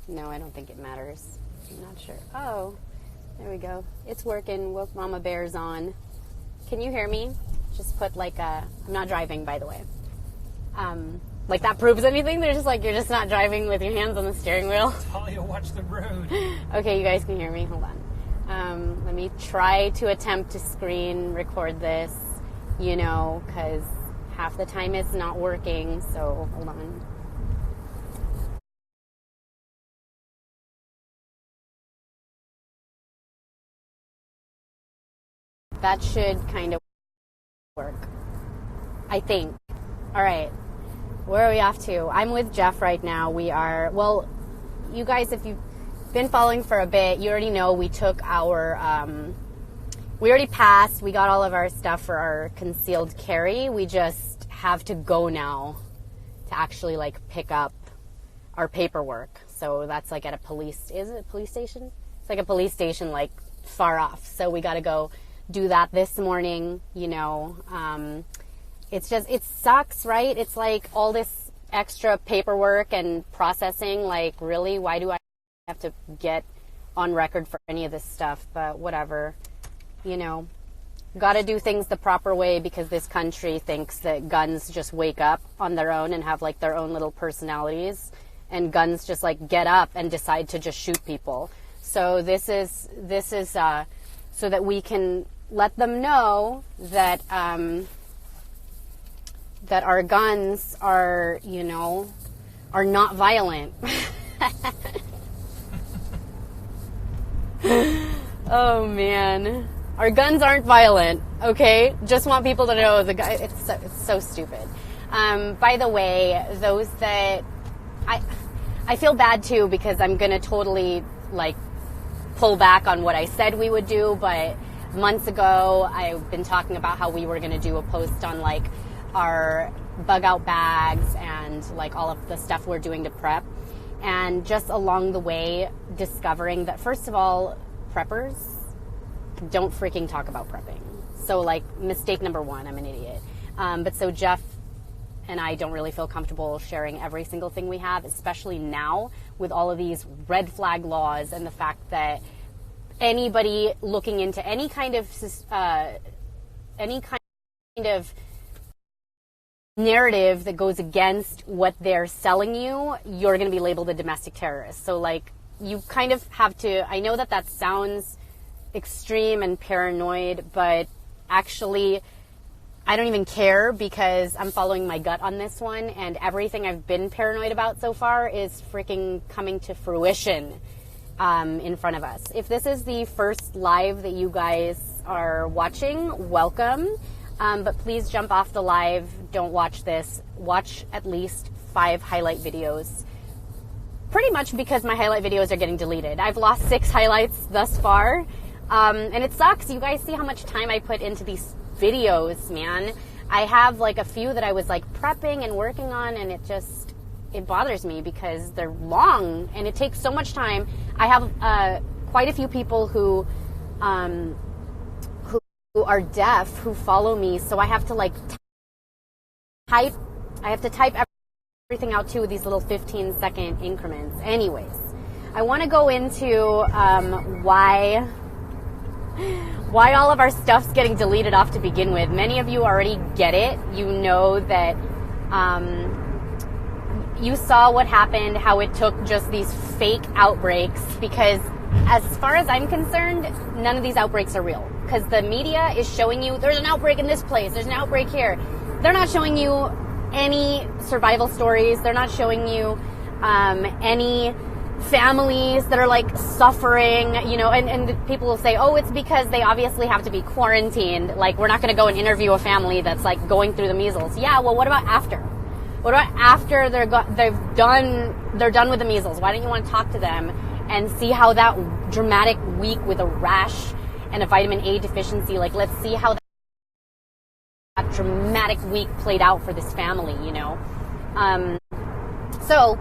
No, I don't think it matters. I'm not sure. Oh, there we go. It's working. Woke Mama Bear's on. Can you hear me? Just put like a... I'm not driving, by the way. Like that proves anything? They're just like, you're just not driving with your hands on the steering wheel? Talia, watch the road. Okay, you guys can hear me. Hold on. Let me try to attempt to screen record this, because half the time it's not working. So hold on. That should kind of work, I think. All right. Where are we off to? I'm with Jeff right now. We are, well, you guys, if you've been following for a bit, you already know we took our, we already passed. We got all of our stuff for our concealed carry. We just have to go now to actually pick up our paperwork. So that's at a police, is it a police station? It's like a police station far off. So we got to go do that this morning, It's just, it sucks, right? It's all this extra paperwork and processing. Really, why do I have to get on record for any of this stuff? But whatever, got to do things the proper way because this country thinks that guns just wake up on their own and have their own little personalities, and guns just get up and decide to just shoot people. So this is so that we can let them know that, that our guns are, are not violent. Oh, man. Our guns aren't violent, okay? Just want people to know it's so stupid. By the way, those that... I feel bad, too, because I'm going to totally, pull back on what I said we would do, but months ago, I've been talking about how we were going to do a post on, our bug out bags and all of the stuff we're doing to prep, and just along the way discovering that, first of all, preppers don't freaking talk about prepping. So mistake number one, I'm an idiot. But so Jeff and I don't really feel comfortable sharing every single thing we have, especially now with all of these red flag laws and the fact that anybody looking into any kind of narrative that goes against what they're selling you, you're going to be labeled a domestic terrorist. So you kind of have to, I know that sounds extreme and paranoid, but actually I don't even care because I'm following my gut on this one, and everything I've been paranoid about so far is freaking coming to fruition in front of us. If this is the first live that you guys are watching, welcome. But please jump off the live. Don't watch this. Watch at least 5 highlight videos. Pretty much because my highlight videos are getting deleted. I've lost 6 highlights thus far. And it sucks. You guys see how much time I put into these videos, man. I have a few that I was prepping and working on, and it bothers me because they're long and it takes so much time. I have quite a few people who are deaf who follow me, so I have to type everything out too with these little 15-second increments. Anyways, I want to go into why all of our stuff's getting deleted off to begin with. Many of you already get it. You know that you saw what happened, how it took just these fake outbreaks, because as far as I'm concerned, none of these outbreaks are real. Because the media is showing you there's an outbreak in this place, there's an outbreak here. They're not showing you any survival stories. They're not showing you any families that are suffering, and people will say, oh, it's because they obviously have to be quarantined. We're not going to go and interview a family that's going through the measles. Yeah, well, what about after? What about after they're done with the measles? Why don't you want to talk to them and see how that dramatic week with a rash and a vitamin A deficiency, let's see how that dramatic week played out for this family, So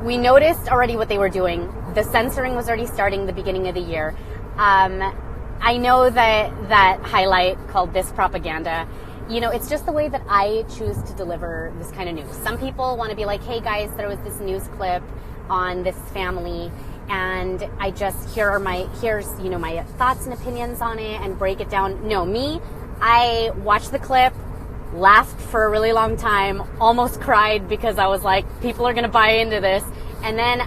we noticed already what they were doing. The censoring was already starting the beginning of the year. I know that highlight called This Propaganda, it's just the way that I choose to deliver this kind of news. Some people want to be like, hey guys, there was this news clip on this family, and I just here's my thoughts and opinions on it and break it down. No, I watched the clip, laughed for a really long time, almost cried because I was like, people are going to buy into this. And then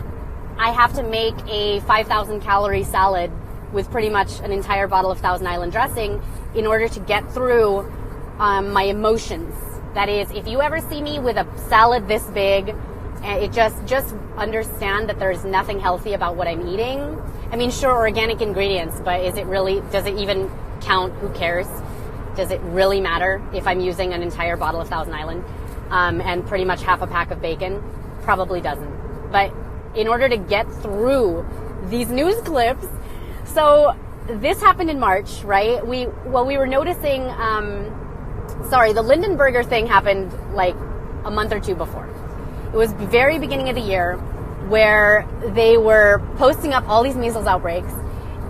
I have to make a 5,000 calorie salad with pretty much an entire bottle of Thousand Island dressing in order to get through my emotions. That is, if you ever see me with a salad this big, it just understand that there's nothing healthy about what I'm eating. I mean, sure, organic ingredients, but does it even count? Who cares? Does it really matter if I'm using an entire bottle of Thousand Island and pretty much half a pack of bacon? Probably doesn't. But in order to get through these news clips, so this happened in March, right? We were noticing, the Lindenberger thing happened like a month or two before. It was the very beginning of the year where they were posting up all these measles outbreaks.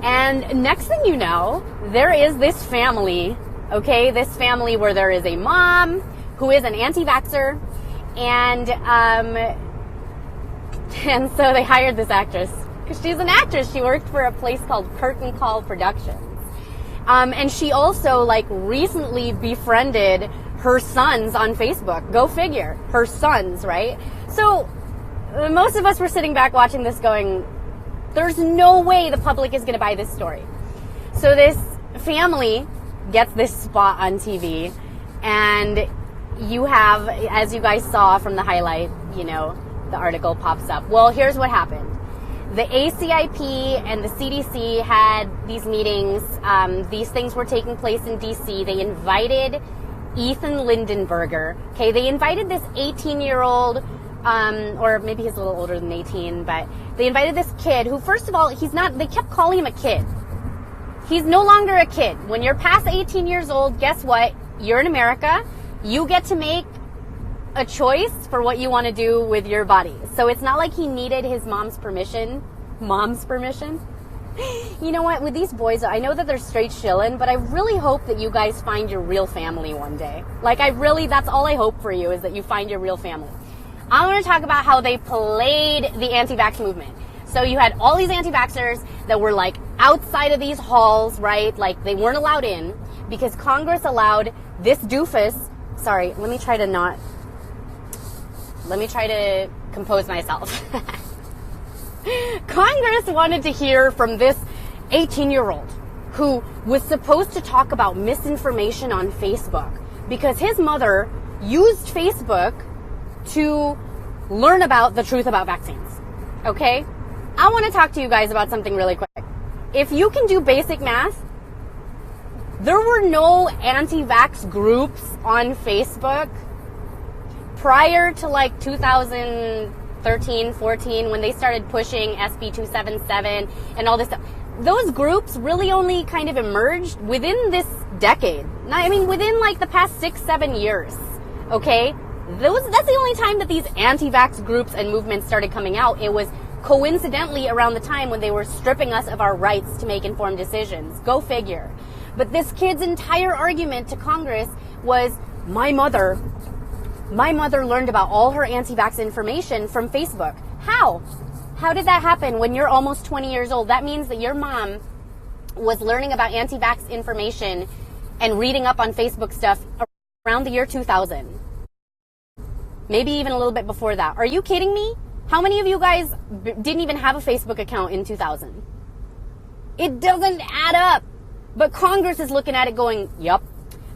And next thing you know, there is this family, okay? This family where there is a mom who is an anti-vaxxer, and so they hired this actress because she's an actress. She worked for a place called Curtain Call Productions. And she also recently befriended her sons on Facebook. Go figure. Her sons, right? So most of us were sitting back watching this going, there's no way the public is going to buy this story. So this family gets this spot on TV, and you have, as you guys saw from the highlight, the article pops up. Well, here's what happened. The ACIP and the CDC had these meetings. These things were taking place in DC. They invited Ethan Lindenberger. Okay, they invited this 18-year-old, or maybe he's a little older than 18, but they invited this kid who, first of all, they kept calling him a kid. He's no longer a kid. When you're past 18 years old, guess what? You're in America. You get to make a choice for what you want to do with your body. So it's not like he needed his mom's permission. Mom's permission? You know what? With these boys, I know that they're straight shillin', but I really hope that you guys find your real family one day. That's all I hope for you, is that you find your real family. I want to talk about how they played the anti-vax movement. So you had all these anti-vaxxers that were outside of these halls, right? They weren't allowed in because Congress allowed this doofus. Sorry, let me try to compose myself. Congress wanted to hear from this 18-year-old who was supposed to talk about misinformation on Facebook because his mother used Facebook to learn about the truth about vaccines. Okay? I want to talk to you guys about something really quick. If you can do basic math, there were no anti-vax groups on Facebook prior to 2013, 14, when they started pushing SB 277 and all this stuff. Those groups really only kind of emerged within this decade. Within the past 6-7 years. Okay? That's the only time that these anti-vax groups and movements started coming out. It was coincidentally around the time when they were stripping us of our rights to make informed decisions. Go figure. But this kid's entire argument to Congress was, my mother learned about all her anti-vax information from Facebook. How? How did that happen when you're almost 20 years old? That means that your mom was learning about anti-vax information and reading up on Facebook stuff around the year 2000. Maybe even a little bit before that. Are you kidding me? How many of you guys didn't even have a Facebook account in 2000? It doesn't add up. But Congress is looking at it going, yep,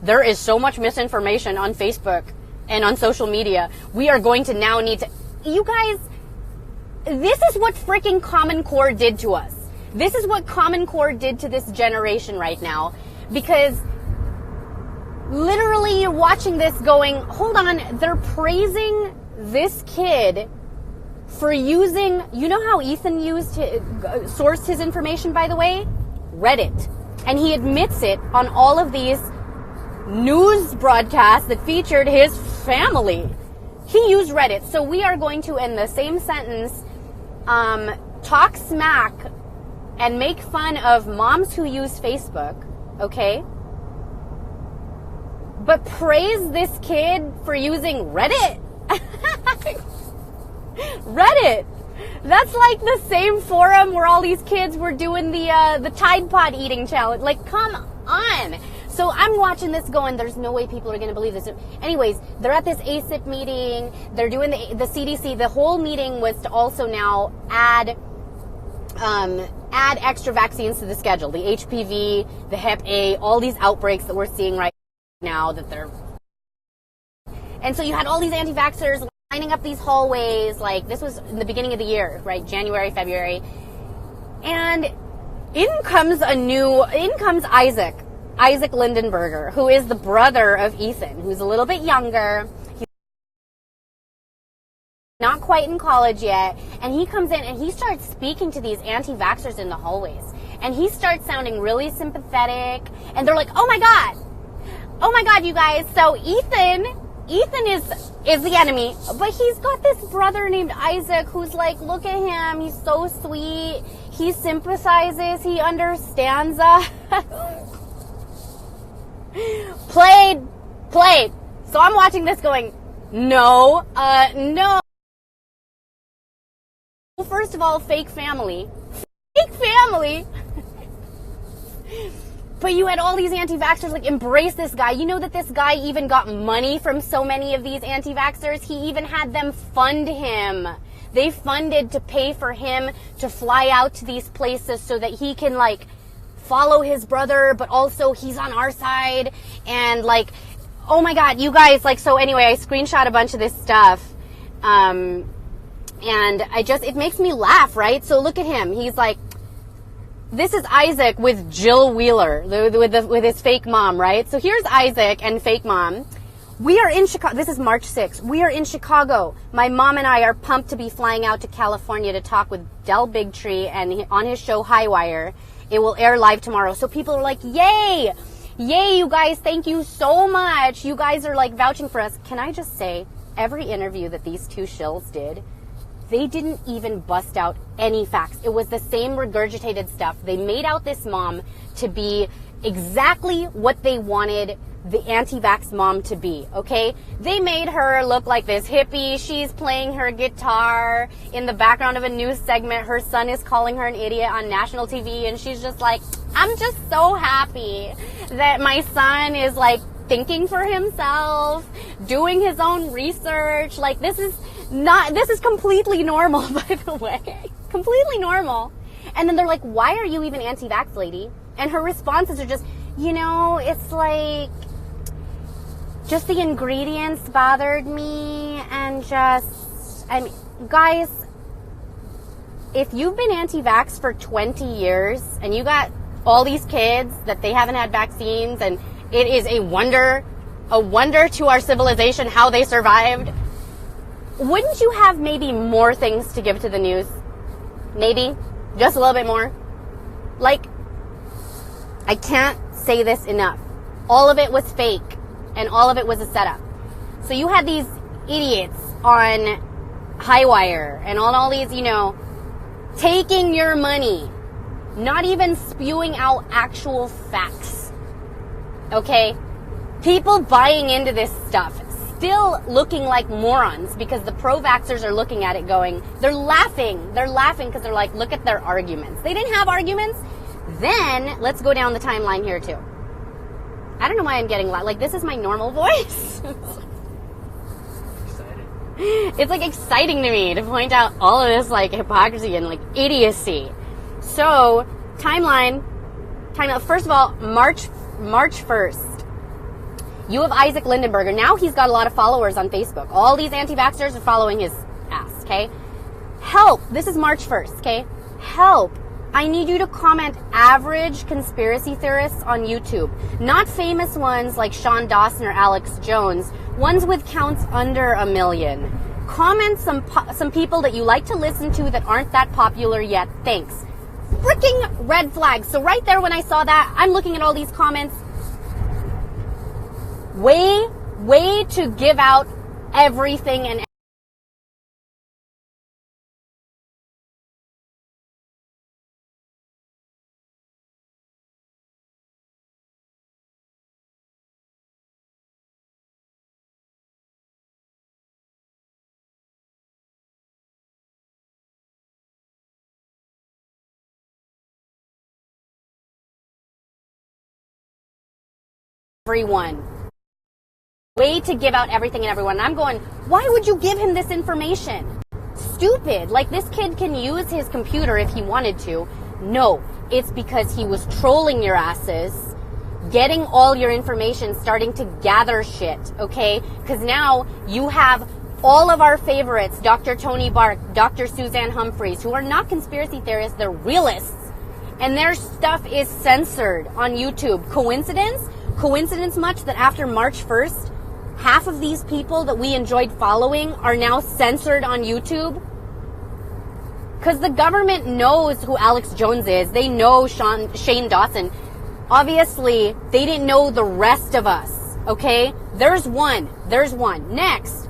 there is so much misinformation on Facebook and on social media. We are going to now need to... You guys, this is what freaking Common Core did to us. This is what Common Core did to this generation right now. Because literally you're watching this going, hold on, they're praising this kid for using... You know how Ethan sourced his information, by the way? Reddit. And he admits it on all of these news broadcasts that featured his family. He used Reddit. So we are going to, in the same sentence, talk smack and make fun of moms who use Facebook, okay? But praise this kid for using Reddit. Reddit. That's like the same forum where all these kids were doing the Tide Pod eating challenge. Like, come on. So I'm watching this going, there's no way people are going to believe this. Anyways, they're at this ACIP meeting. They're doing the CDC. The whole meeting was to also now add extra vaccines to the schedule. The HPV, the Hep A, all these outbreaks that we're seeing right now that they're... And so you had all these anti-vaxxers lining up these hallways. Like, this was in the beginning of the year, right? January, February. And in comes Isaac Lindenberger, who is the brother of Ethan, who's a little bit younger. He's not quite in college yet. And he comes in and he starts speaking to these anti-vaxxers in the hallways. And he starts sounding really sympathetic. And they're like, oh my God, you guys. So Ethan is the enemy, but he's got this brother named Isaac who's like, look at him. He's so sweet. He sympathizes. He understands us. Played. So I'm watching this going, no. First of all, fake family. But you had all these anti-vaxxers like embrace this guy. You know that this guy even got money from so many of these anti-vaxxers. He even had them fund him. They funded to pay for him to fly out to these places so that he can like follow his brother, but also he's on our side. And like, oh my God, you guys, like, so anyway, I screenshot a bunch of this stuff. And it makes me laugh, right? So look at him. He's like, this is Isaac with Jill Wheeler, with his fake mom, right? So here's Isaac and fake mom. We are in Chicago. This is March 6th. We are in Chicago. My mom and I are pumped to be flying out to California to talk with Del Bigtree and on his show Highwire. It will air live tomorrow. So people are like, yay, you guys. Thank you so much. You guys are like vouching for us. Can I just say, every interview that these two shills did, they didn't even bust out any facts. It was the same regurgitated stuff. They made out this mom to be exactly what they wanted the anti-vax mom to be, okay? They made her look like this hippie. She's playing her guitar in the background of a news segment. Her son is calling her an idiot on national TV, and she's just like, I'm just so happy that my son is like thinking for himself, doing his own research. Like, this is completely normal, by the way. Completely normal. And then they're like, why are you even anti-vax, lady? And her responses are just, it's like, just the ingredients bothered me, and guys, if you've been anti-vax for 20 years, and you got all these kids that they haven't had vaccines, and it is a wonder to our civilization how they survived, wouldn't you have maybe more things to give to the news? Maybe. Just a little bit more. Like, I can't say this enough. All of it was fake, and all of it was a setup. So you had these idiots on Highwire, and on all these, taking your money, not even spewing out actual facts. Okay? People buying into this stuff, still looking like morons because the pro-vaxxers are looking at it going, they're laughing because they're like, look at their arguments. They didn't have arguments. Then let's go down the timeline here too. I don't know why I'm getting loud. Like, this is my normal voice. It's like exciting to me to point out all of this like hypocrisy and like idiocy. So timeline. First of all, March 1st. You have Isaac Lindenberger. Now he's got a lot of followers on Facebook. All these anti-vaxxers are following his ass, okay? Help. This is March 1st, okay? Help. I need you to comment average conspiracy theorists on YouTube. Not famous ones like Sean Dawson or Alex Jones. Ones with counts under 1 million. Comment some people that you like to listen to that aren't that popular yet. Thanks. Freaking red flags. So right there when I saw that, I'm looking at all these comments. Way to give out everything and everyone. Way to give out everything and everyone. And I'm going, why would you give him this information? Stupid. Like, this kid can use his computer if he wanted to. No, it's because he was trolling your asses, getting all your information, starting to gather shit, okay? Because now you have all of our favorites, Dr. Tony Bark, Dr. Suzanne Humphreys, who are not conspiracy theorists, they're realists. And their stuff is censored on YouTube. Coincidence? Coincidence much that after March 1st, half of these people that we enjoyed following are now censored on YouTube? Because the government knows who Alex Jones is. They know Shane Dawson. Obviously, they didn't know the rest of us, okay? There's one. Next,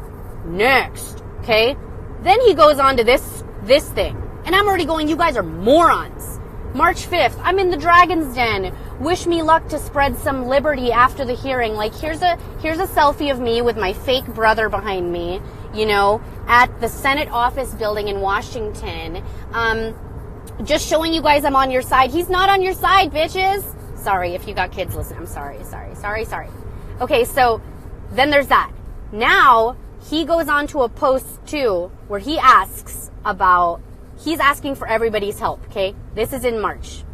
okay? Then he goes on to this thing. And I'm already going, you guys are morons. March 5th, I'm in the Dragon's Den. Wish me luck to spread some liberty after the hearing. Like, here's a selfie of me with my fake brother behind me, you know, at the Senate office building in Washington. Just showing you guys I'm on your side. He's not on your side, bitches. Sorry, if you got kids listening. I'm sorry. Okay, so then there's that. Now, he goes on to a post, too, where he asks about... He's asking for everybody's help, okay? This is in March.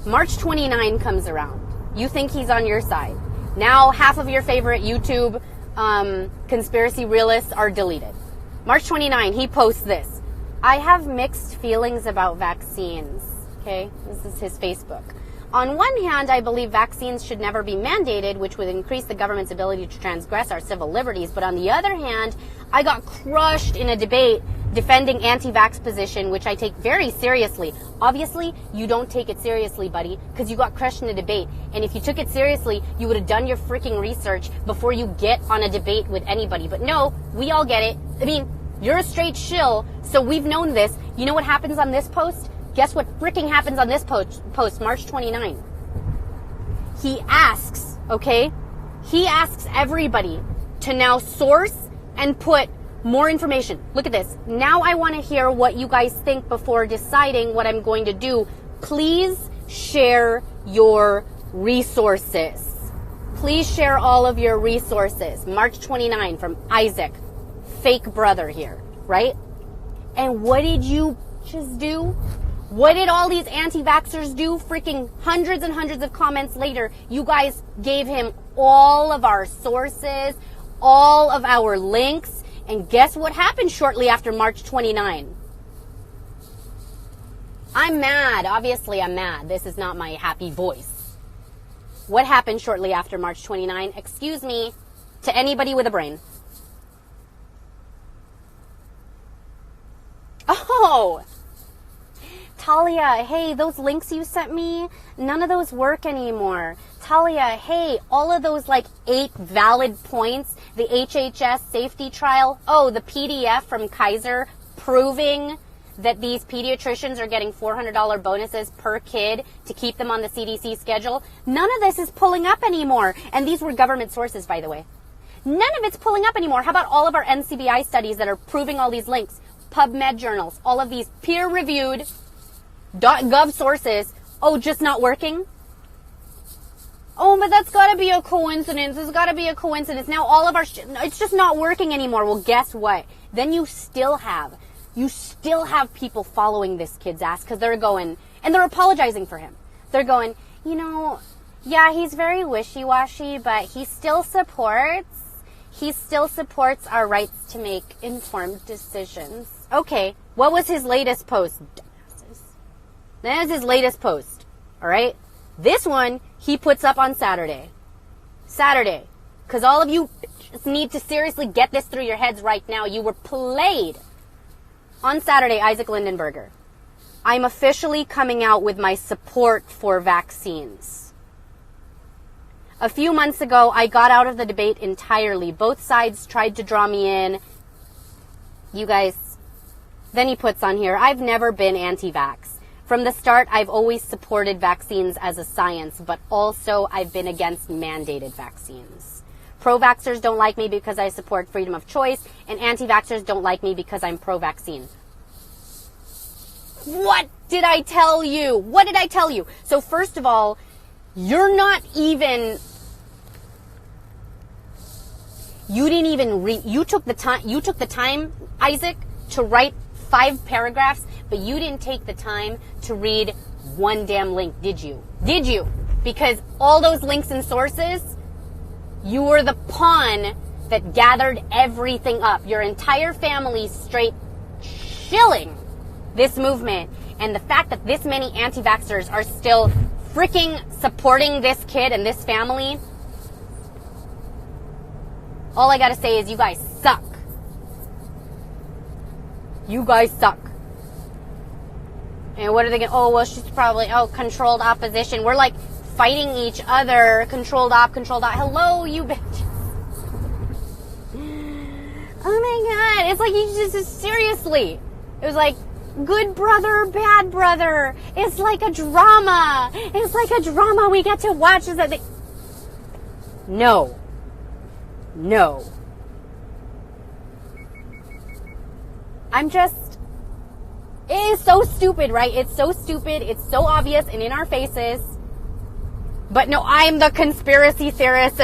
March 29 comes around. You think he's on your side. Now, half of your favorite YouTube conspiracy realists are deleted. March 29, he posts this. I have mixed feelings about vaccines, okay? This is his Facebook. On one hand, I believe vaccines should never be mandated, which would increase the government's ability to transgress our civil liberties. But on the other hand, I got crushed in a debate defending anti-vax position, which I take very seriously. Obviously, you don't take it seriously, buddy, because you got crushed in a debate. And if you took it seriously, you would have done your freaking research before you get on a debate with anybody. But no, we all get it. I mean, you're a straight shill, so we've known this. You know what happens on this post? Guess what freaking happens on this post, March 29? He asks, okay? He asks everybody to now source and put more information. Look at this. Now I want to hear what you guys think before deciding what I'm going to do. Please share your resources. Please share all of your resources. March 29 from Isaac, fake brother here, right? And what did you just do? What did all these anti-vaxxers do? Freaking hundreds and hundreds of comments later, you guys gave him all of our sources, all of our links, and guess what happened shortly after March 29? I'm mad. Obviously, I'm mad. This is not my happy voice. What happened shortly after March 29? Excuse me, to anybody with a brain. Oh! Talia, hey, those links you sent me, none of those work anymore. Talia, hey, all of those like 8 valid points, the HHS safety trial, oh, the PDF from Kaiser proving that these pediatricians are getting $400 bonuses per kid to keep them on the CDC schedule. None of this is pulling up anymore. And these were government sources, by the way. None of it's pulling up anymore. How about all of our NCBI studies that are proving all these links? PubMed journals, all of these peer-reviewed .gov sources, oh, just not working? Oh, but that's gotta be a coincidence. It's gotta be a coincidence. Now all of our it's just not working anymore. Well, guess what? Then you still have people following this kid's ass because they're going, and they're apologizing for him. They're going, you know, yeah, he's very wishy-washy, but he still supports our rights to make informed decisions. Okay, what was his latest post? That is his latest post, all right? This one, he puts up on Saturday. Because all of you just need to seriously get this through your heads right now. You were played. On Saturday, Isaac Lindenberger. I'm officially coming out with my support for vaccines. A few months ago, I got out of the debate entirely. Both sides tried to draw me in. You guys, then he puts on here, I've never been anti-vax. From the start, I've always supported vaccines as a science, but also I've been against mandated vaccines. Pro-vaxxers don't like me because I support freedom of choice, and anti-vaxxers don't like me because I'm pro-vaccine. What did I tell you? So first of all, You're not even, you didn't even read, you took the time, Isaac, to write 5 paragraphs, but you didn't take the time to read one damn link, did you? Did you? Because all those links and sources, you were the pawn that gathered everything up. Your entire family straight shilling this movement. And the fact that this many anti-vaxxers are still freaking supporting this kid and this family, all I gotta say is you guys suck. You guys suck. And what are they gonna, oh, well, she's probably, controlled opposition. We're like fighting each other. Controlled op. Hello, you bitch. Oh my God. It's like, you just, seriously. It was like, good brother, bad brother. It's like a drama. It's like a drama we get to watch. Is that No. I'm just, it is so stupid, right? It's so stupid. It's so obvious and in our faces. But no, I'm the conspiracy theorist.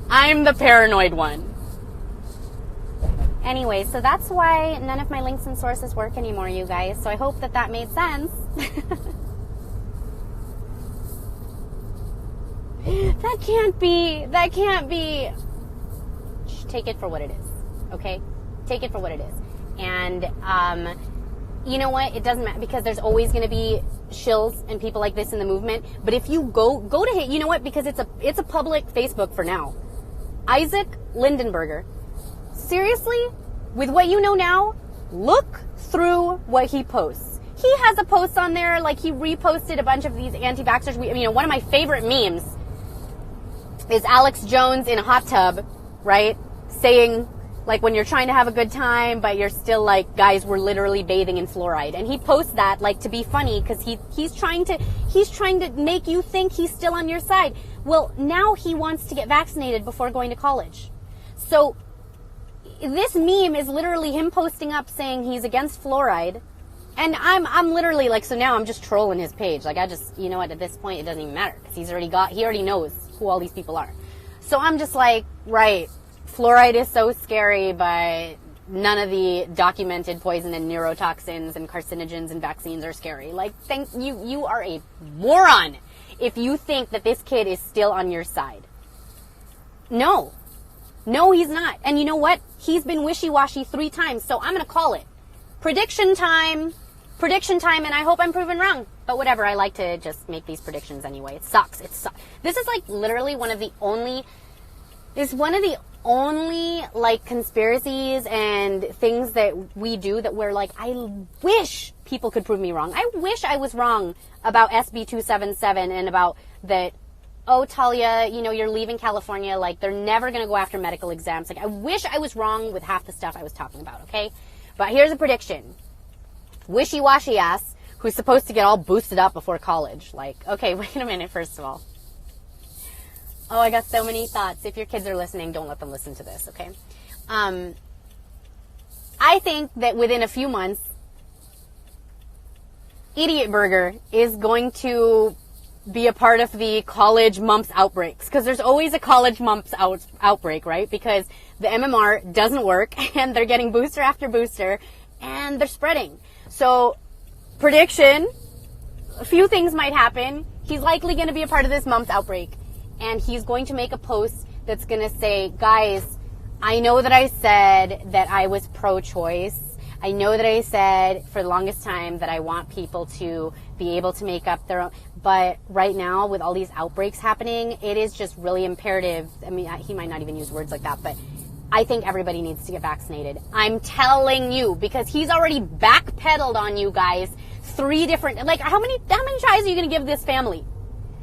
I'm the paranoid one. Anyway, so that's why none of my links and sources work anymore, you guys. So I hope that made sense. That can't be. Just take it for what it is, okay? Take it for what it is. And, you know what? It doesn't matter, because there's always going to be shills and people like this in the movement. But if you go to hit, you know what? Because it's a public Facebook for now. Isaac Lindenberger. Seriously, with what you know now, look through what he posts. He has a post on there, like he reposted a bunch of these anti-vaxxers. One of my favorite memes is Alex Jones in a hot tub, right? Saying, like, when you're trying to have a good time, but you're still like, guys, we're literally bathing in fluoride. And he posts that, like, to be funny, because he's trying to make you think he's still on your side. Well, now he wants to get vaccinated before going to college. So this meme is literally him posting up saying he's against fluoride. And I'm literally like, so now I'm just trolling his page. Like, I just, you know what, at this point, it doesn't even matter, because he already knows who all these people are. So I'm just like, right, fluoride is so scary, but none of the documented poison and neurotoxins and carcinogens and vaccines are scary. Like, you are a moron if you think that this kid is still on your side. No, he's not. And you know what? He's been wishy-washy 3 times, so I'm going to call it. Prediction time, and I hope I'm proven wrong. But whatever, I like to just make these predictions anyway. It sucks. This is like literally one of the only like conspiracies and things that we do that we're like, I wish people could prove me wrong. I wish I was wrong about SB 277 and about that, oh, Talia, you're leaving California. Like, they're never going to go after medical exams. Like, I wish I was wrong with half the stuff I was talking about, okay? But here's a prediction. Wishy-washy ass who's supposed to get all boosted up before college. Like, okay, wait a minute, first of all. Oh, I got so many thoughts. If your kids are listening, don't let them listen to this, okay? I think that within a few months, Idiot Burger is going to be a part of the college mumps outbreaks. Because there's always a college mumps outbreak, right? Because the MMR doesn't work, and they're getting booster after booster, and they're spreading. So, prediction, a few things might happen. He's likely going to be a part of this mumps outbreak. And he's going to make a post that's going to say, guys, I know that I said that I was pro-choice. I know that I said for the longest time that I want people to be able to make up their own. But right now, with all these outbreaks happening, it is just really imperative. I mean, he might not even use words like that, but I think everybody needs to get vaccinated. I'm telling you, because he's already backpedaled on you guys 3 different, like, how many tries are you going to give this family?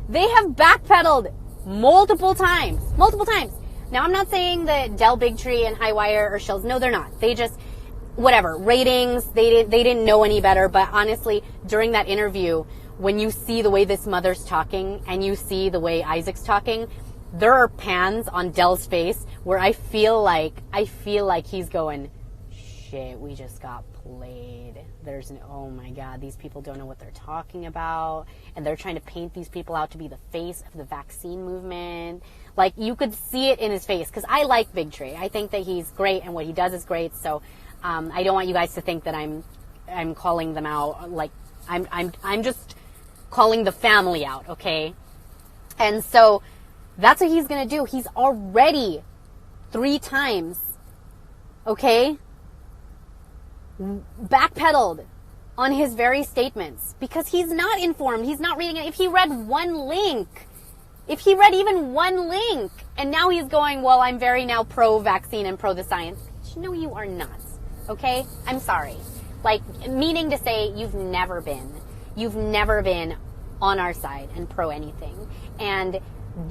They have backpedaled multiple times. Now, I'm not saying that Del Bigtree and Highwire are shills. No, they're not. They just, whatever, ratings, they didn't know any better. But honestly, during that interview, when you see the way this mother's talking and you see the way Isaac's talking, there are pans on Del's face where I feel like he's going, shh. shit, we just got played. Oh my God, these people don't know what they're talking about. And they're trying to paint these people out to be the face of the vaccine movement. Like, you could see it in his face, because I like Big Tree. I think that he's great and what he does is great. So I don't want you guys to think that I'm calling them out. Like, I'm just calling the family out, okay? And so that's what he's going to do. He's already 3 times, okay, backpedaled on his very statements because he's not informed. He's not reading it. If he read even one link, and now he's going, well, I'm very now pro-vaccine and pro the science. No, you are not, okay? I'm sorry. Like, meaning to say you've never been on our side and pro anything. And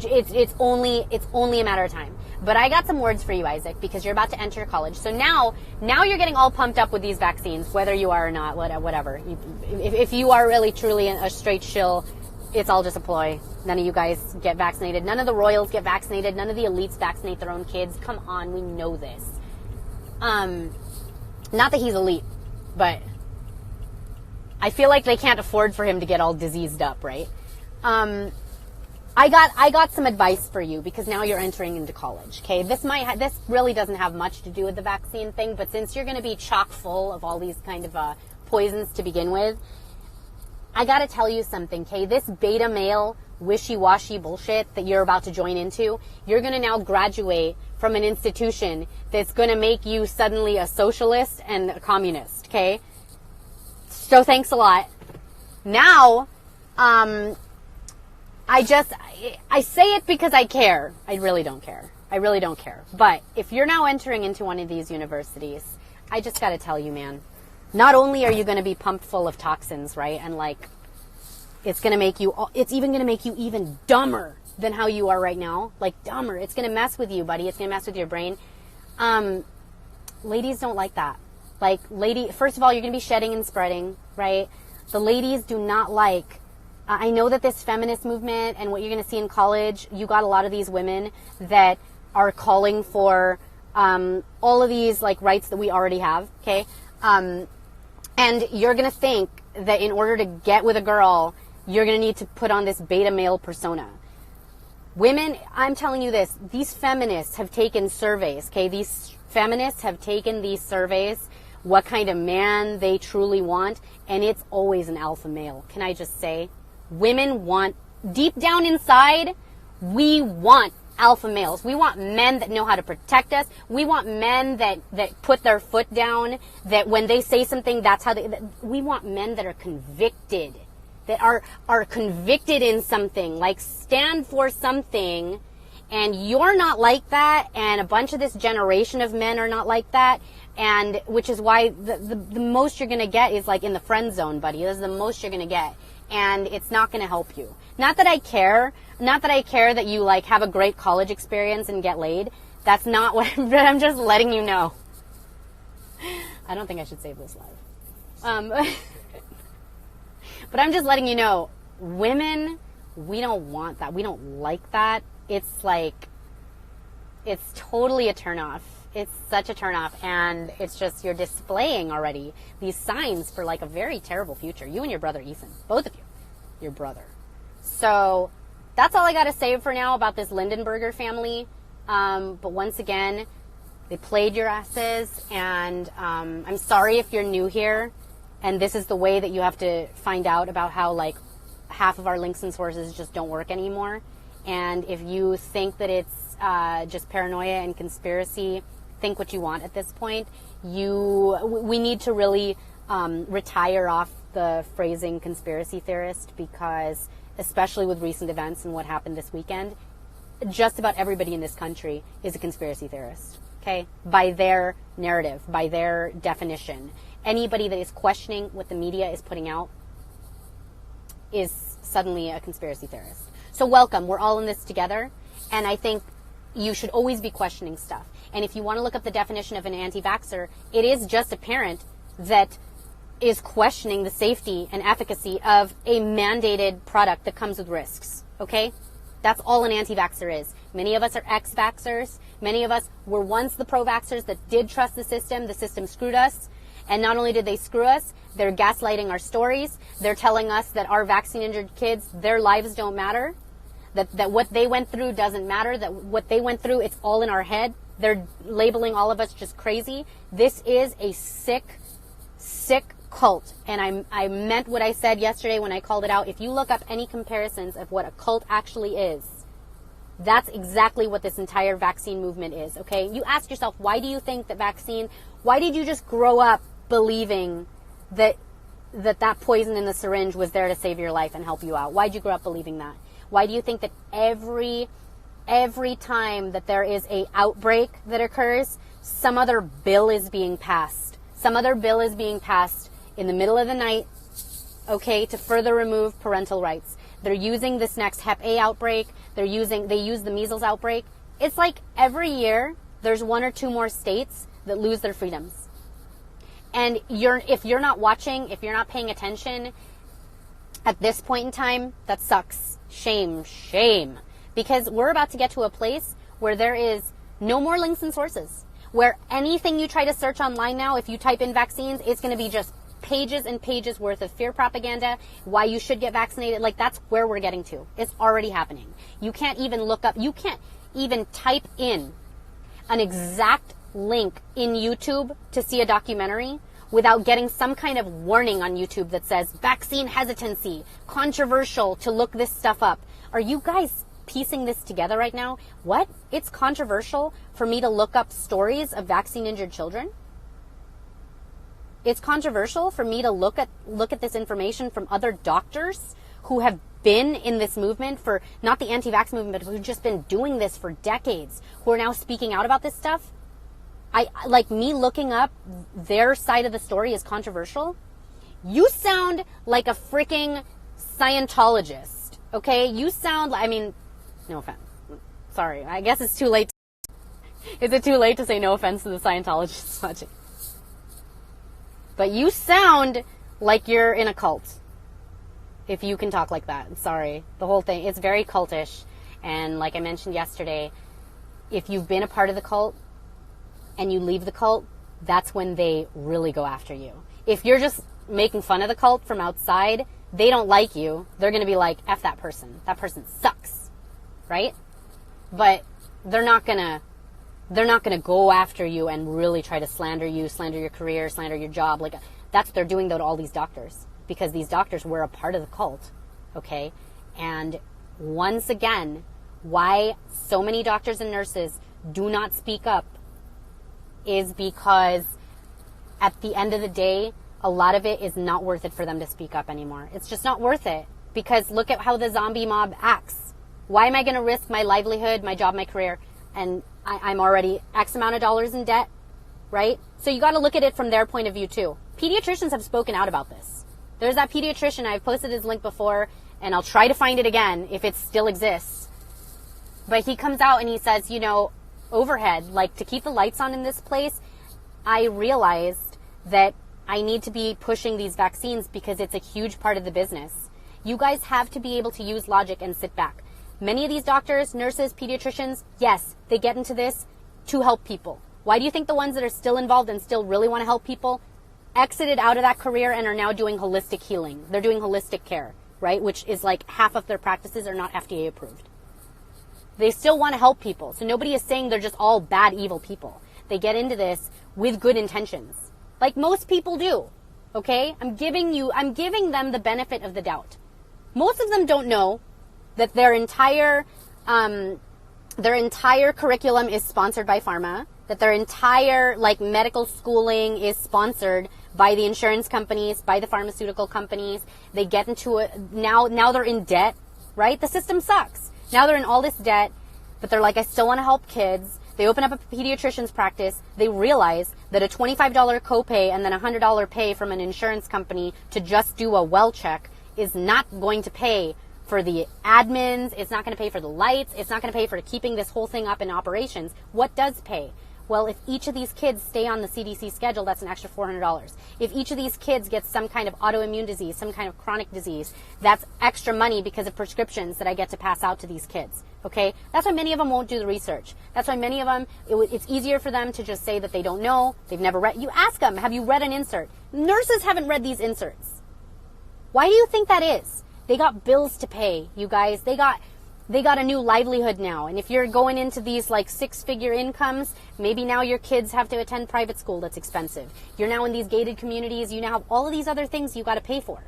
it's only a matter of time. But I got some words for you, Isaac, because you're about to enter college. So now you're getting all pumped up with these vaccines, whether you are or not, whatever. If you are really, truly a straight shill, it's all just a ploy. None of you guys get vaccinated. None of the royals get vaccinated. None of the elites vaccinate their own kids. Come on, we know this. Not that he's elite, but I feel like they can't afford for him to get all diseased up, right? I got some advice for you because now you're entering into college. Okay, this really doesn't have much to do with the vaccine thing, but since you're going to be chock full of all these kind of poisons to begin with, I got to tell you something. Okay, this beta male wishy-washy bullshit that you're about to join into, you're going to now graduate from an institution that's going to make you suddenly a socialist and a communist. Okay, so thanks a lot. Now, I say it because I care. I really don't care. But if you're now entering into one of these universities, I just got to tell you, man, not only are you going to be pumped full of toxins, right? And like, it's even going to make you even dumber than how you are right now. Like, dumber. It's going to mess with you, buddy. It's going to mess with your brain. Ladies don't like that. Like, first of all, you're going to be shedding and spreading, right? The ladies do not like, I know that this feminist movement and what you're going to see in college, you got a lot of these women that are calling for all of these like rights that we already have, okay? And you're going to think that in order to get with a girl, you're going to need to put on this beta male persona. Women, I'm telling you this, these feminists have taken surveys, okay? These feminists have taken these surveys, what kind of man they truly want, and it's always an alpha male. Can I just say, women want, deep down inside, we want alpha males. We want men that know how to protect us. We want men that put their foot down, that when they say something, that's how we want men that are convicted, that are convicted in something, like stand for something. And you're not like that, and a bunch of this generation of men are not like that, and which is why the most you're going to get is like in the friend zone, buddy. This is the most you're going to get, and it's not going to help you. Not that I care that you like have a great college experience and get laid. That's not what but I'm just letting you know. I don't think I should save this live. But I'm just letting you know, women, we don't want that. We don't like that. It's like, it's totally a turnoff. It's such a turnoff, and it's just, you're displaying already these signs for like a very terrible future. You and your brother, Ethan, both of you, your brother. So that's all I got to say for now about this Lindenberger family. But once again, they played your asses, and I'm sorry if you're new here, and this is the way that you have to find out about how like half of our links and sources just don't work anymore. And if you think that it's just paranoia and conspiracy, think what you want at this point. We need to really retire off the phrasing conspiracy theorist, because especially with recent events and what happened this weekend, just about everybody in this country is a conspiracy theorist, okay? By their narrative, by their definition. Anybody that is questioning what the media is putting out is suddenly a conspiracy theorist. So welcome. We're all in this together. And I think you should always be questioning stuff. And if you want to look up the definition of an anti-vaxxer, it is just a parent that is questioning the safety and efficacy of a mandated product that comes with risks. Okay? That's all an anti-vaxxer is. Many of us are ex-vaxxers. Many of us were once the pro-vaxxers that did trust the system. The system screwed us. And not only did they screw us, they're gaslighting our stories. They're telling us that our vaccine-injured kids, their lives don't matter. That what they went through doesn't matter. That what they went through, it's all in our head. They're labeling all of us just crazy. This is a sick cult. And I meant what I said yesterday when I called it out. If you look up any comparisons of what a cult actually is, that's exactly what this entire vaccine movement is, okay? You ask yourself, why do you think why did you just grow up believing that poison in the syringe was there to save your life and help you out? Why did you grow up believing that? Why do you think that every time that there is a outbreak that occurs, some other bill is being passed? Some other bill is being passed in the middle of the night, okay, to further remove parental rights. They're using this next Hep A outbreak. They use the measles outbreak. It's like every year there's one or two more states that lose their freedoms. And if you're not watching, if you're not paying attention at this point in time, that sucks. Shame. Because we're about to get to a place where there is no more links and sources. Where anything you try to search online now, if you type in vaccines, it's going to be just pages and pages worth of fear propaganda, why you should get vaccinated. Like, that's where we're getting to. It's already happening. You can't even you can't even type in an exact link in YouTube to see a documentary without getting some kind of warning on YouTube that says vaccine hesitancy, controversial to look this stuff up. Are you guys piecing this together right now? What? It's controversial for me to look up stories of vaccine-injured children? It's controversial for me to look at this information from other doctors who have been in this movement for, not the anti-vax movement, but who've just been doing this for decades, who are now speaking out about this stuff. Me looking up their side of the story is controversial. You sound like a freaking Scientologist, okay? You sound like, no offense. Sorry, I guess it's too late. Is it too late to say no offense to the Scientologists watching? But you sound like you're in a cult. If you can talk like that. Sorry. The whole thing, it's very cultish. And like I mentioned yesterday, if you've been a part of the cult and you leave the cult, that's when they really go after you. If you're just making fun of the cult from outside, they don't like you. They're going to be like, F that person. That person sucks. Right? But they're not going to go after you and really try to slander you, slander your career, slander your job. Like, that's what they're doing, though, to all these doctors. Because these doctors were a part of the cult, okay? And once again, why so many doctors and nurses do not speak up is because at the end of the day, a lot of it is not worth it for them to speak up anymore. It's just not worth it. Because look at how the zombie mob acts. Why am I going to risk my livelihood, my job, my career, and I'm already X amount of dollars in debt, right? So you got to look at it from their point of view too. Pediatricians have spoken out about this. There's that pediatrician, I've posted his link before, and I'll try to find it again if it still exists. But he comes out and he says, overhead, like to keep the lights on in this place, I realized that I need to be pushing these vaccines because it's a huge part of the business. You guys have to be able to use logic and sit back. Many of these doctors, nurses, pediatricians, yes, they get into this to help people. Why do you think the ones that are still involved and still really want to help people exited out of that career and are now doing holistic healing? They're doing holistic care, right? Which is like half of their practices are not FDA approved. They still want to help people. So nobody is saying they're just all bad, evil people. They get into this with good intentions. Like most people do. Okay? I'm giving them the benefit of the doubt. Most of them don't know that their entire curriculum is sponsored by pharma, that their entire medical schooling is sponsored by the insurance companies, by the pharmaceutical companies. They get into it now they're in debt, right? The system sucks. Now they're in all this debt, but they're like, I still want to help kids. They open up a pediatrician's practice. They realize that a $25 copay and then a $100 pay from an insurance company to just do a well check is not going to pay for the admins. It's not going to pay for the lights. It's not going to pay for keeping this whole thing up in operations. What does pay? Well, if each of these kids stay on the CDC schedule, that's an extra $400. If each of these kids gets some kind of autoimmune disease, some kind of chronic disease, that's extra money because of prescriptions that I get to pass out to these kids. Okay? That's why many of them won't do the research. That's why many of them, it's easier for them to just say that they don't know, they've never read. You ask them, have you read an insert? Nurses haven't read these inserts. Why do you think that is? They got bills to pay, you guys. They got a new livelihood now. And if you're going into these like 6-figure incomes, maybe now your kids have to attend private school that's expensive. You're now in these gated communities. You now have all of these other things you got to pay for.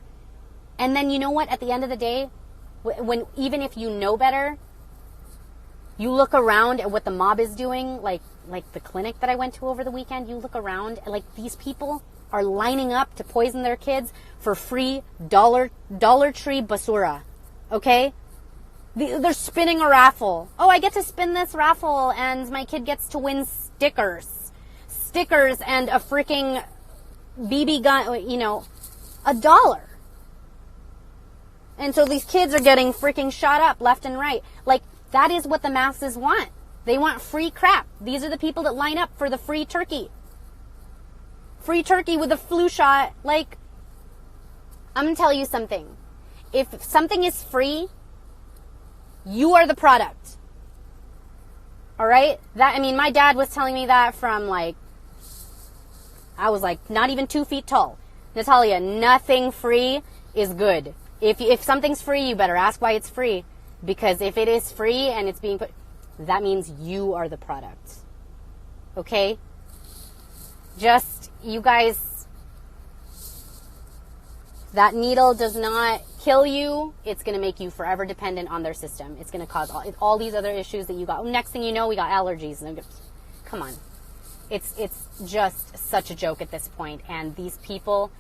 And then you know what? At the end of the day, when even if you know better, you look around at what the mob is doing, like the clinic that I went to over the weekend, you look around and like these people are lining up to poison their kids for free Dollar Tree basura. Okay? They're spinning a raffle. Oh, I get to spin this raffle and my kid gets to win stickers. Stickers and a freaking BB gun, you know, $1. And so these kids are getting freaking shot up left and right. Like, that is what the masses want. They want free crap. These are the people that line up for the free turkey. Free turkey with a flu shot. Like, I'm going to tell you something. If something is free, you are the product. All right? My dad was telling me that from I was not even 2 feet tall. Natalia, nothing free is good. If something's free, you better ask why it's free. Because if it is free and it's being put, that means you are the product. Okay? Just, you guys, that needle does not kill you. It's going to make you forever dependent on their system. It's going to cause all these other issues that you got. Next thing you know, we got allergies. Come on. It's just such a joke at this point. And these people,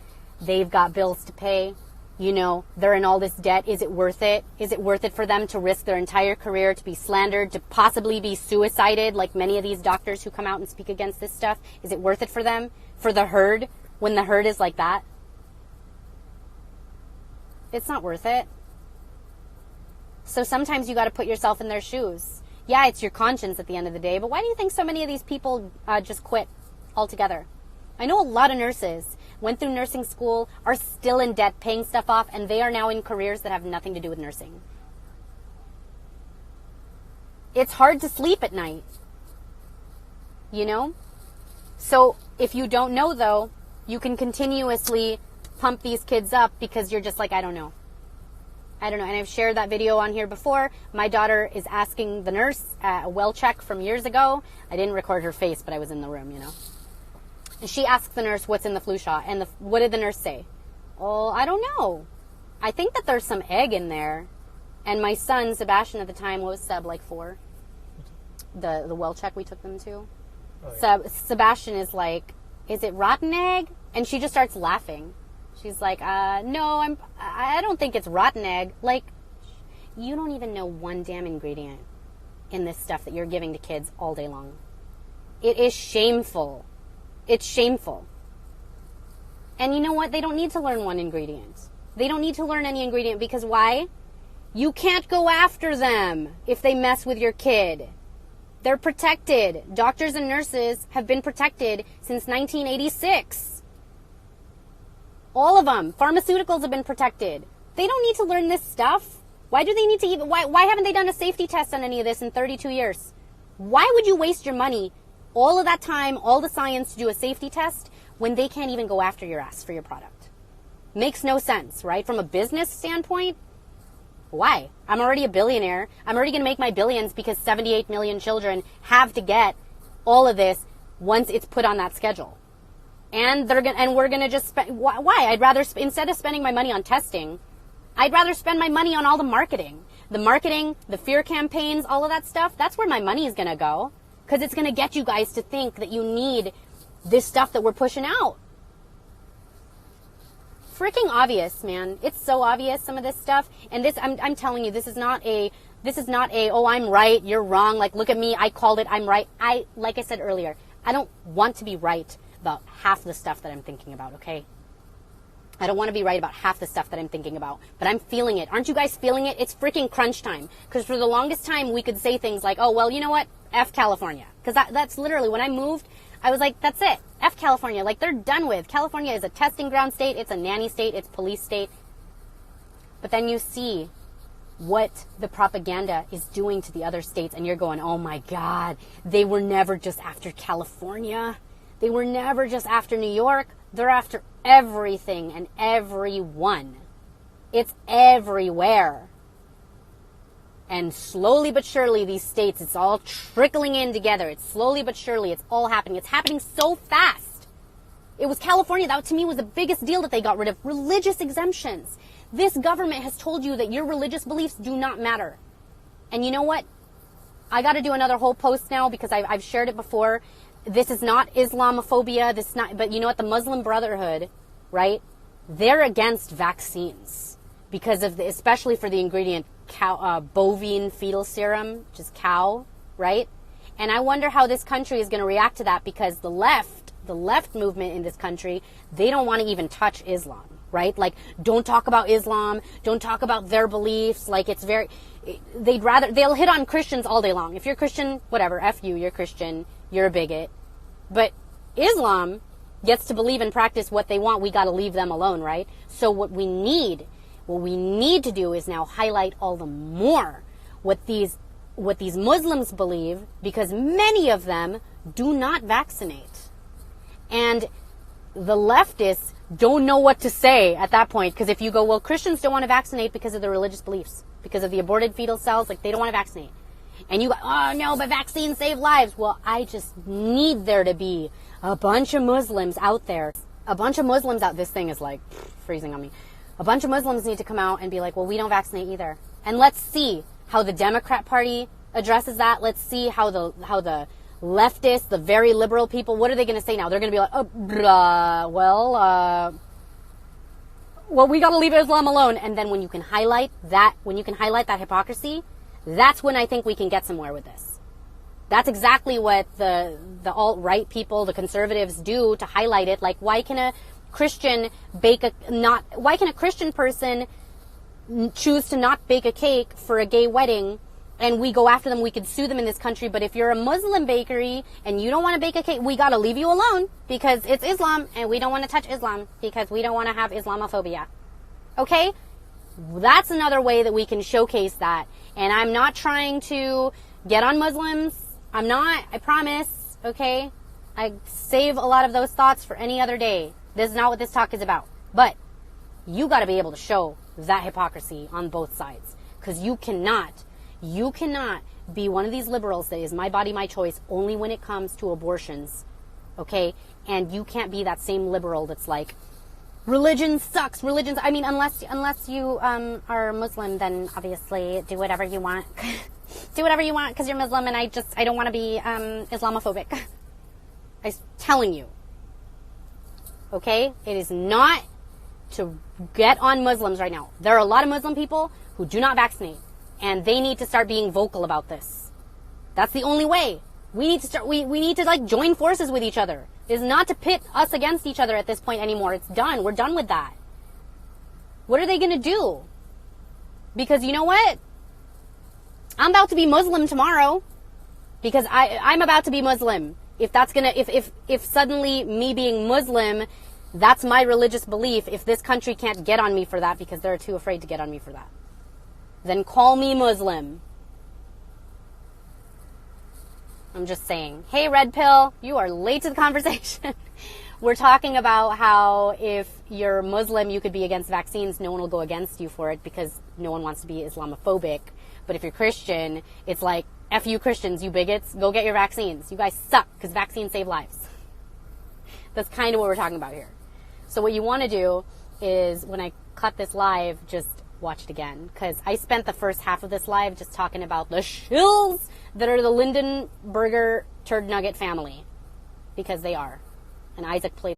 they've got bills to pay. You know, they're in all this debt. Is it worth it? Is it worth it for them to risk their entire career, to be slandered, to possibly be suicided, like many of these doctors who come out and speak against this stuff? Is it worth it for them? For the herd? When the herd is like that? It's not worth it. So sometimes you got to put yourself in their shoes. Yeah, it's your conscience at the end of the day, but why do you think so many of these people just quit altogether? I know a lot of nurses went through nursing school, are still in debt, paying stuff off, and they are now in careers that have nothing to do with nursing. It's hard to sleep at night. You know? So if you don't know, though, you can continuously pump these kids up because you're just like, I don't know. And I've shared that video on here before. My daughter is asking the nurse a well check from years ago. I didn't record her face, but I was in the room, you know. And she asked the nurse what's in the flu shot. And what did the nurse say? Oh, I don't know. I think that there's some egg in there. And my son, Sebastian, at the time, was Seb, 4. The well check we took them to. Oh, yeah. Sebastian is like, is it rotten egg? And she just starts laughing. She's like, no, I don't think it's rotten egg. You don't even know one damn ingredient in this stuff that you're giving to kids all day long. It is shameful. It's shameful. And you know what? They don't need to learn one ingredient. They don't need to learn any ingredient because why? You can't go after them if they mess with your kid. They're protected. Doctors and nurses have been protected since 1986. All of them. Pharmaceuticals have been protected. They don't need to learn this stuff. Why do they need to even... Why haven't they done a safety test on any of this in 32 years? Why would you waste your money, all of that time, all the science to do a safety test when they can't even go after your ass for your product? Makes no sense, right? From a business standpoint, why? I'm already a billionaire. I'm already going to make my billions because 78 million children have to get all of this once it's put on that schedule. And we're going to just spend, why? I'd rather, instead of spending my money on testing, I'd rather spend my money on all the marketing. The marketing, the fear campaigns, all of that stuff, that's where my money is going to go. Because it's going to get you guys to think that you need this stuff that we're pushing out. Freaking obvious, man. It's so obvious, some of this stuff. And this, I'm telling you, this is not a, oh, I'm right, you're wrong. Look at me, I called it, I'm right. Like I said earlier, I don't want to be right about half the stuff that I'm thinking about, okay? I don't want to be right about half the stuff that I'm thinking about, but I'm feeling it. Aren't you guys feeling it? It's freaking crunch time. Because for the longest time, we could say things like, oh, well, you know what? F California. Because that's literally, when I moved, I was like, that's it. F California. Like, they're done with. California is a testing ground state. It's a nanny state. It's police state. But then you see what the propaganda is doing to the other states, and you're going, oh my God, they were never just after California. They were never just after New York. They're after everything and everyone. It's everywhere. And slowly but surely, these states, it's all trickling in together. It's slowly but surely, it's all happening. It's happening so fast. It was California, that to me was the biggest deal that they got rid of. Religious exemptions. This government has told you that your religious beliefs do not matter. And you know what? I got to do another whole post now because I've shared it before. This is not Islamophobia. This is not, but you know what? The Muslim Brotherhood, right? They're against vaccines because of the, especially for the ingredient cow, bovine fetal serum, which is cow, right? And I wonder how this country is going to react to that, because the left movement in this country, they don't want to even touch Islam. Right? Like, don't talk about Islam. Don't talk about their beliefs. Like, it's very, they'll hit on Christians all day long. If you're Christian, whatever, F you, you're Christian, you're a bigot. But Islam gets to believe and practice what they want. We got to leave them alone, right? So what we need to do is now highlight all the more what these Muslims believe, because many of them do not vaccinate. And the leftists don't know what to say at that point, because if you go, well, Christians don't want to vaccinate because of their religious beliefs, because of the aborted fetal cells, like, they don't want to vaccinate. And you go, oh no, but vaccines save lives. Well, I just need there to be a bunch of Muslims out there. This thing is like freezing on me. A bunch of Muslims need to come out and be like, well, we don't vaccinate either. And let's see how the Democrat Party addresses that. Let's see how the leftists, the very liberal people, what are they going to say now? They're going to be like, well, we got to leave Islam alone. And then when you can highlight that hypocrisy, that's when I think we can get somewhere with this. That's exactly what the alt-right people, the conservatives do to highlight it. Like, why can a Christian person choose to not bake a cake for a gay wedding, and we go after them? We could sue them in this country. But if you're a Muslim bakery and you don't want to bake a cake, we got to leave you alone because it's Islam, and we don't want to touch Islam because we don't want to have Islamophobia. Okay? That's another way that we can showcase that. And I'm not trying to get on Muslims. I'm not, I promise. Okay? I save a lot of those thoughts for any other day. This is not what this talk is about. But you got to be able to show that hypocrisy on both sides, because you cannot be one of these liberals that is my body, my choice only when it comes to abortions, okay? And you can't be that same liberal that's like, religion sucks, I mean, unless you are Muslim, then obviously do whatever you want. Do whatever you want because you're Muslim, and I don't want to be Islamophobic. I'm telling you, okay? It is not to get on Muslims right now. There are a lot of Muslim people who do not vaccinate, and they need to start being vocal about this. That's the only way. We need to start, we need to like join forces with each other. It is not to pit us against each other at this point anymore. It's done. We're done with that. What are they going to do? Because you know what? I'm about to be Muslim tomorrow, because I'm about to be Muslim. If that's going to, if suddenly me being Muslim, that's my religious belief, if this country can't get on me for that because they're too afraid to get on me for that, then call me Muslim. I'm just saying. Hey, Red Pill, you are late to the conversation. We're talking about how if you're Muslim, you could be against vaccines. No one will go against you for it because no one wants to be Islamophobic. But if you're Christian, it's like, F you Christians, you bigots, go get your vaccines. You guys suck because vaccines save lives. That's kind of what we're talking about here. So what you want to do is, when I cut this live, just watch it again. Because I spent the first half of this live just talking about the shills that are the Lindenberger turd nugget family. Because they are. And Isaac played